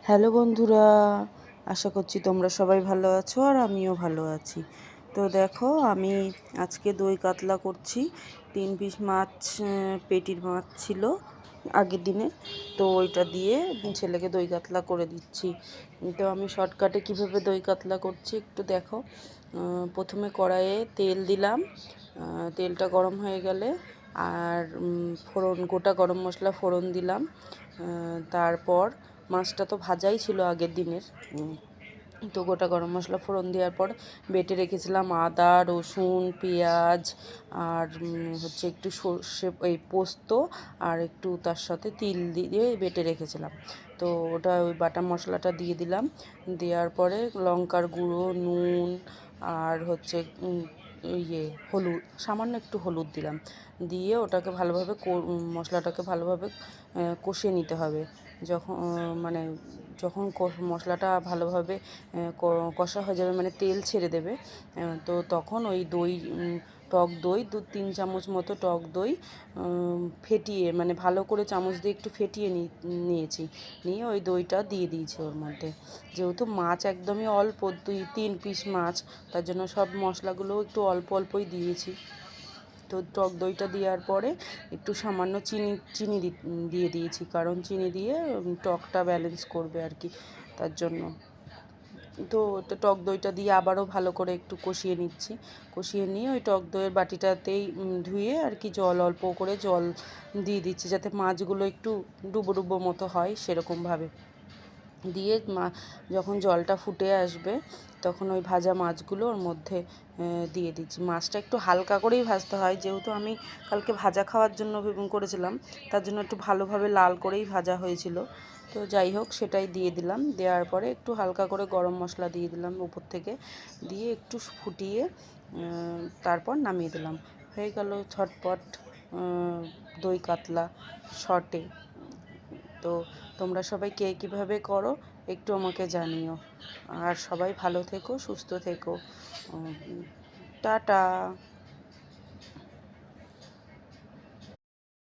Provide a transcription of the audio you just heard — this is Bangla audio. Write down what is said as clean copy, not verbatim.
হ্যালো বন্ধুরা, আশা করছি তোমরা সবাই ভালো আছো আর আমিও ভালো আছি। তো দেখো, আমি আজকে দই কাতলা করছি। 3 পিস মাছ, পেটির মাছ ছিল আগের দিনে, তো ওইটা দিয়ে ছেলেকে দই কাতলা করে দিচ্ছি। তো আমি শর্টকাটে কিভাবে দই কাতলা করছি একটু দেখো। প্রথমে কড়াইয়ে তেল দিলাম, তেলটা গরম হয়ে গেলে আর ফোড়ন, গোটা গরম মশলা ফোড়ন দিলাম। তারপর মাছটা তো ভাজাই ছিল আগের দিনের, তো গোটা গরম মশলা ফোড়ন দেওয়ার পর বেটে রেখেছিলাম আদা, রসুন, পেঁয়াজ আর হচ্ছে একটু সর্ষে, এই পোস্ত আর একটু তার সাথে তিল দিয়ে বেটে রেখেছিলাম। তো ওটা ওই বাটা মশলাটা দিয়ে দিলাম। দেওয়ার পরে লঙ্কার গুঁড়ো, নুন আর হচ্ছে হলুদ, সামান্য একটু হলুদ দিলাম। দিয়ে ওটাকে ভালোভাবে মশলাটাকে ভালোভাবে কষিয়ে নিতে হবে। যখন মানে যখন মশলাটা ভালোভাবে কষা হয়ে যাবে, মানে তেল ছেড়ে দেবে, তো তখন ওই দই, টক দই 2-3 চামচ মতো টক দই ফেটিয়ে, মানে ভালো করে চামচ দিয়ে একটু ফেটিয়ে নিয়েছি। নিয়ে ওই দইটা দিয়ে দিয়েছি ওর মধ্যে। যেহেতু মাছ একদমই অল্প, 2-3 পিস মাছ, তার জন্য সব মশলাগুলো একটু অল্প অল্পই দিয়েছি। তো টক দইটা দেওয়ার পরে একটু সামান্য চিনি দিয়ে দিয়েছি, কারণ চিনি দিয়ে টকটা ব্যালেন্স করবে আর কি, তার জন্য। তো টক দইটা দিয়ে আবারও ভালো করে একটু কষিয়ে নিচ্ছি। কষিয়ে নিয়ে ওই টক দইয়ের বাটিটাতেই ধুয়ে আর কি জল, অল্প করে জল দিয়ে দিচ্ছি, যাতে মাছগুলো একটু ডুবো ডুবো মতো হয় সেরকমভাবে। দিয়ে যখন জলটা ফুটে আসবে, তখন ওই ভাজা মাছগুলো ওর মধ্যে দিয়ে দিচ্ছি। মাছটা একটু হালকা করেই ভাজতে হয়, যেহেতু আমি কালকে ভাজা খাওয়ার জন্য করেছিলাম, তার জন্য একটু ভালোভাবে লাল করেই ভাজা হয়েছিল। তো যাই হোক, সেটাই দিয়ে দিলাম। দেওয়ার পরে একটু হালকা করে গরম মশলা দিয়ে দিলাম উপর থেকে, দিয়ে একটু ফুটিয়ে তারপর নামিয়ে দিলাম। হয়ে গেল ঝটপট দই কাতলা শর্টে। তো তোমরা সবাই কে কীভাবে করো একটু আমাকে জানিও। আর সবাই ভালো থেকো, সুস্থ থেকো। টাটা।